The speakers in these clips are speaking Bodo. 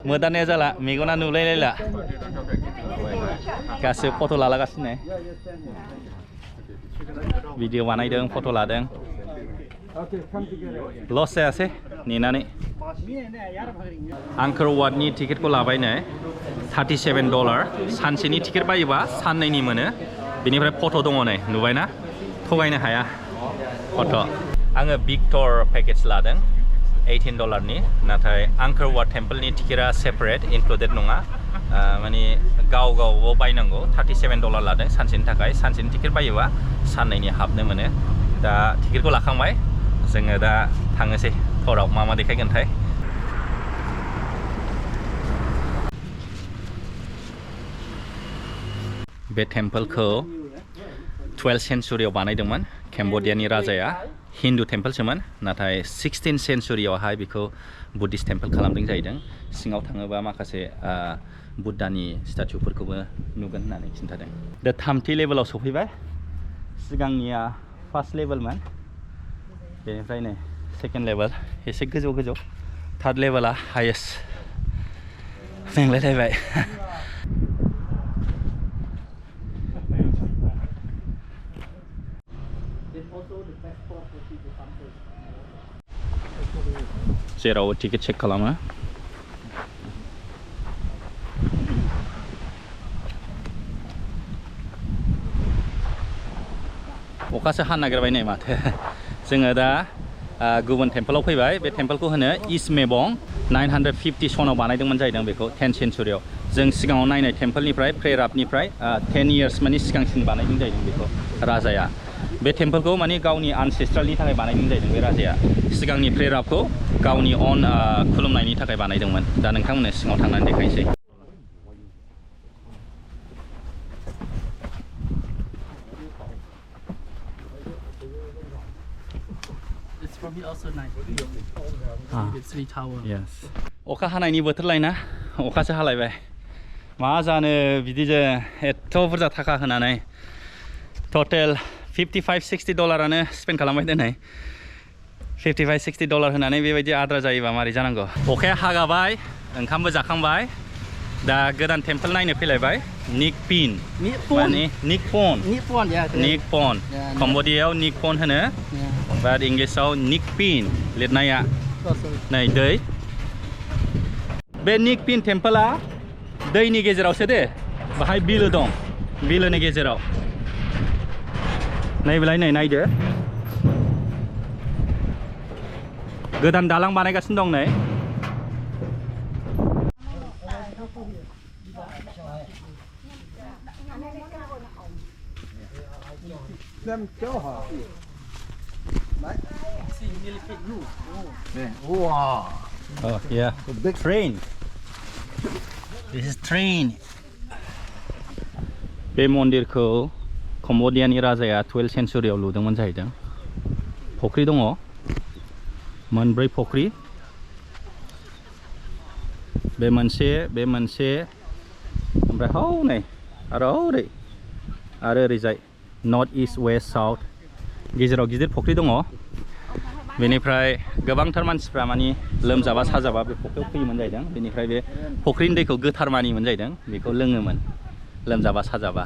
모단에 잘라 미고나 누레레라 가스 포토 라라가시네 비디오 와나이등 포토 라등 러스야세 니나니 앙커워드니 티켓고 라바이네 $37 산시니 티켓 바이바 산내니 모नो 비니फ्राय 포토 दङनै नुबायना थगायनो हाया फट' आङो बिग टुर पेकेज लादों $18 नि नाथाय आंकर वाट टेम्पल नि टिकेटआ सेपारेट इनक्लुडेड नङा माने गाव बायनांगौ $37 लादों सानसेनि थाखाय सानसेनि टिकेट बायोबा साननैनि हाबनो मोनो दा टिकेटखौ लाखांबाय जोङो दा थांनोसै टराव मा देखायगोनथाय बे टेम्पलखौ 12th सेन्चुरियाव बानायदोंमोन केम्बोडियानि राजाया हिन्दु टेम्पलसोमोन नाथाय 16th सेन्चुरियावहाय बेखौ बुद्धिस्ट टेम्पल खालामदों जाहैदों सिङाव थाङोबा माखासे बुद्धानि स्ट्याचुफोरखौबो नुगोन होननानै खिन्थादों दा थामथि लेभेलाव सफैबाय सिगांनिया फार्स्ट लेभेलमोन बेनिफ्राय नै सेकेन्ड लेभेल एसे गोजौ थार्ड लेभेला हायेस्ट मेंलायलायबाय जेराव टिकेट चेक खालामो अखासो हानो नागिरबाय नै माथो जोङो दा गुबुन टेम्पलआव फैबाय बे टेम्पलखौ होनो इस्ट मेबं 950 सनाव बानायदोंमोन जाहैदों बेखौ 10th सेन्चुरियाव जों सिगाङाव नायनाय टेम्पलनिफ्राय प्रेरापनिफ्राय 10 इयार्स माने सिगांसिन बानायदों जाहैदों बेखौ राजाया बे टेम्पलखौ माने गावनि आनसेस्ट्रेलनि थाखाय बानायदों जाहैदों बे राजाया सिगांनि प्रेरापखौ गावनि अन खुलुमनायनि थाखाय बानायदोंमोन दा नोंथांमोननो सिङाव थांनानै देखायनोसै अखा हानायनि बोथोरलायना अखासो हालायबाय मा जानो बिदिजों एथ' बुरजा थाखा होनानै टटेल $55-60 स्पेन्ड खालामबाय दिनै $55-60 होनानै बेबायदि आद्रा जायोबा मारै जानांगौ अखाया हागाबाय ओंखामबो जाखांबाय दा गोदान टेम्पल नायनो फैलायबाय निकपिन माने निकपन कम्बोडियायाव निकपन होनो बाट इंलिसाव निकपिन लिरनाया नै दै बे निकपिन टेम्पला दैनि गेजेरावसो दे बाहाय बिलो दं बिलोनि गेजेराव नायलाय नै नायदो गोदान दालां बानायगासिनो दं नै Oh yeah, big train. This is train. बे मन्दिरखौ कम्बोडियानि राजाया 12th सेन्चुरियाव लुदोंमोन जाहैदों फख्रि दङ मोनब्रै फख्रि बे मोनसे ओमफ्राय हौनै आरो हौरै आरो ओरैजाय नर्थ इस्ट वेस्ट साउथ गेजेराव गिदिर फख्रि दङ बेनिफ्राय गोबांथार मानसिफ्रा माने लोमजाबा साजाबा बे फख्रियाव फैयोमोन जाहैदों बेनिफ्राय बे फख्रिनि दैखौ गोथार मानिमोन जाहैदों बेखौ लोङोमोन लोमजाबा साजाबा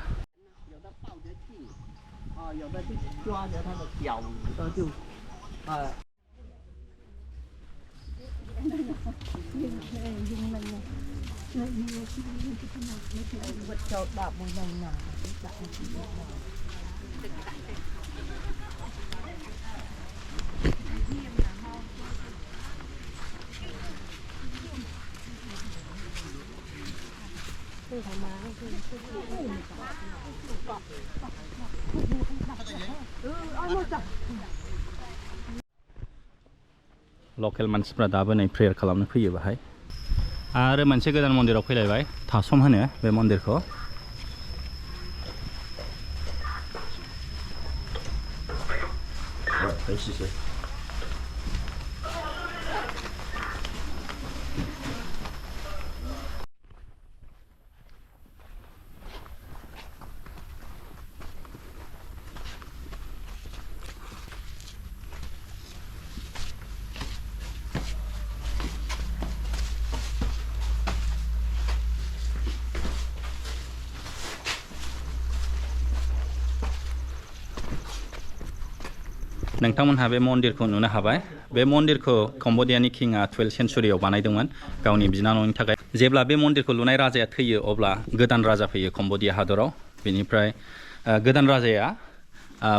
लकेल मानसिफ्रा दाबो नै प्रेयार खालामनो फैयो बाहाय आरो मोनसे गोदान मन्दिराव फैलायबाय थासम होनो बे मन्दिरखौ नोंथांमोनहा बे मन्दिरखौ नुनो हाबाय बे मन्दिरखौ कम्बोडियानि किंआ 12 सेन्चुरियाव बानायदोंमोन गावनि बिनानावनि थाखाय जेब्ला बे मन्दिरखौ लुनाय राजाया थैयो अब्ला गोदान राजा फैयो कम्बोडिया हादराव बेनिफ्राय गोदान राजाया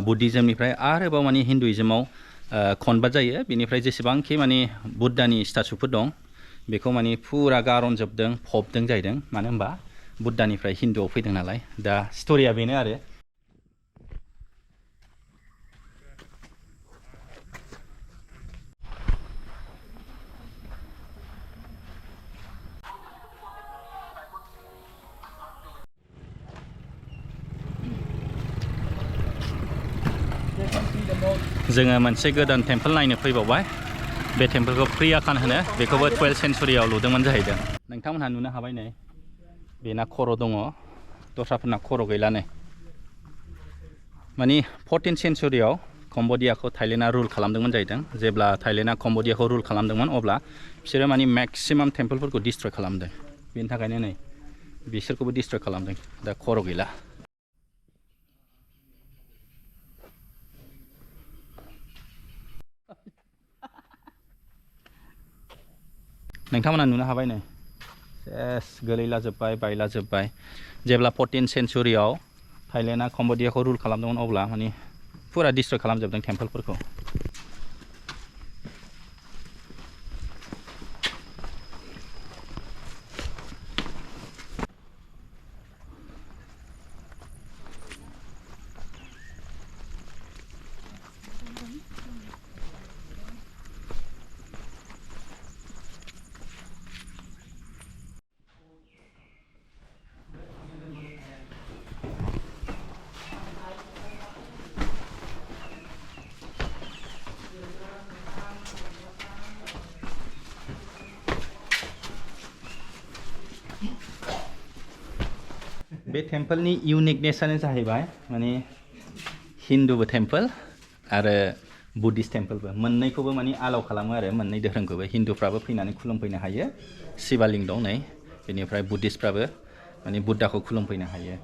बुद्धिज्मनिफ्राय आरोबाव माने हिन्दुइज्माव कनभार्ट जायो बेनिफ्राय जेसेबांखि माने बुद्धानि स्टाचुफोर दं बेखौ माने फुरा गारनजोबदों फबदों जाहैदों मानो होनबा बुद्धानिफ्राय हिन्दुआव फैदों नालाय दा स्ट'रिया बेनो आरो जोङो मोनसे गोदान टेम्पल नायनो फैबावबाय बे टेम्पलखौ प्रिया खान होनो बेखौबो 12 सेन्चुरियाव लुदोंमोन जाहैदों नोंथांमोनहा नुनो हाबाय नै बेना खर' दङ दस्राफोरना खर' गैला नै माने 14 सेन्चुरियाव कम्बोडियाखौ थाइलेण्डआ रुल खालामदोंमोन जाहैदों जेब्ला थाइलेण्डआ कम्बोडियाखौ रुल खालामदोंमोन अब्ला बिसोरो माने मेक्सिमाम टेम्पलफोरखौ डिस्ट्रय खालामदों बेनि थाखायनो नै बिसोरखौबो डिस्ट्रय खालामदों दा खर' गैला नोंथांमोना नुनो हाबाय नै सेस गोलैलाजोब्बाय बायलाजोब्बाय जेब्ला 14 सेन्चुरियाव थाइलेण्डआ कम्बोडियाखौ रुल खालामदोंमोन अब्ला माने फुरा डिस्ट्रय खालामजोबदों टेम्पलफोरखौ बे टेम्पलनि इउनिकनेसआनो जाहैबाय माने हिन्दुबो टेम्पल आरो बुद्धिस्ट टेम्पलबो मोननैखौबो माने आलाउ खालामो आरो मोननै धोरोमखौबो हिन्दुफ्राबो फैनानै खुलुमफैनो हायो शिवालिंग दं नै बेनिफ्राय बुद्धिस्टफ्राबो माने बुद्धाखौ खुलुमफैनो हायो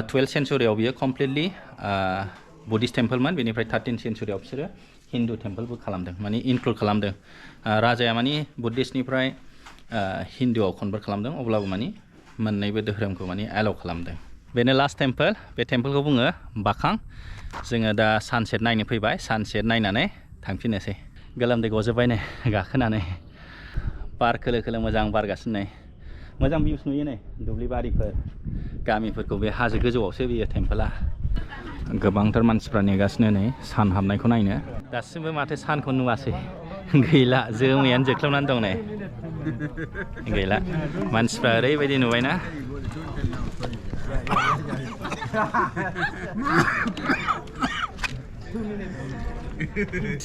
12 सेन्चुरियाव बियो कमप्लिटलि बुद्धिस्ट टेम्पलमोन बेनिफ्राय 13 सेन्चुरियाव बिसोरो हिन्दु टेम्पलबो खालामदों माने इनक्लुड खालामदों राजाया माने बुद्धिस्टनिफ्राय हिन्दुआव कनभार्ट खालामदों अब्लाबो माने मोननैबो धोरोमखौ माने एलाउ खालामदों बेनो लास्ट टेम्पल बे टेम्पलखौ बुङो बाखां जोङो दा सानसेट नायनो फैबाय सानसेट नायनानै थांफिननोसै गोलोमदै गजोब्बाय नै गाखोनानै बार खोलो खोलो मोजां बारगासिनो नै मोजां भिउस नुयो नै दुब्लि बारिफोर गामिफोरखौ बे हाजो गोजौआवसो बियो टेम्पला गोबांथार मानसिफ्रा नेगासिनो नै सान हाबनायखौ नायनो दासिमबो माथो सानखौ नुवासै गैला जोमैयानो जोख्लोबनानै दं नै गैला मानसिफ्रा ओरैबायदि नुबायना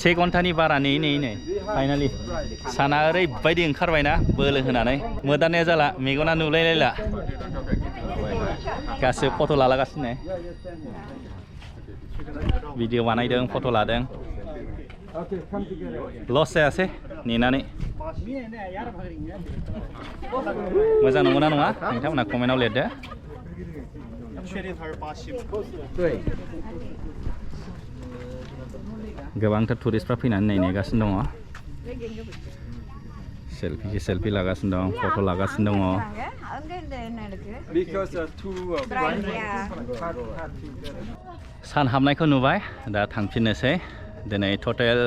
से घन्टानि बारा नेयै फाइनालि साना ओरैबायदि ओंखारबायना बोलो होनानै मोदाननाया जाला मेगना नुलायलायला गासिबो फट' लालागासिनो भिडिअ बानायदों फट' लादों लस जायासै नेनानै मोजां नंगौना नङा नोंथांमोना कमेन्टआव लिरदो गोबांथार टुरिस्टफ्रा फैनानै नेगासिनो दङ सेल्फि लागासिनो दं फट' लागासिनो दङ सान हाबनायखौ नुबाय दा थांफिननोसै दिनै टटेल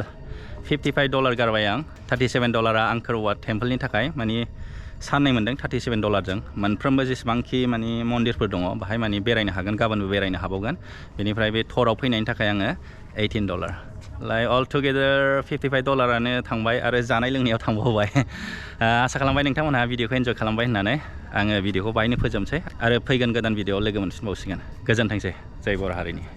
$55 गारबाय आं $37 आंखोर टेम्पलनि थाखाय माने साननै मोनदों $37 मोनफ्रोमबो जेसेबांखि माने मन्दिरफोर दङ बाहाय माने बेरायनो हागोन गाबोनबो बेरायनो हाबावगोन बेनिफ्राय बे थराव फैनायनि थाखाय आङो $18 लाइक अल टुगेदार $55 थांबाय आरो जानाय लोंनायाव थांबावबाय आसा खालामबाय नोंथांमोनहा भिडिअखौ एन्जय खालामबाय होननानै आङो भिडिअखौ बाहायनो फोजोबसै आरो फैगोन गोदान भिडिअआव लोगो मोनफिनबावसिगोन गोजोनथोंसै जय बर' हारिनि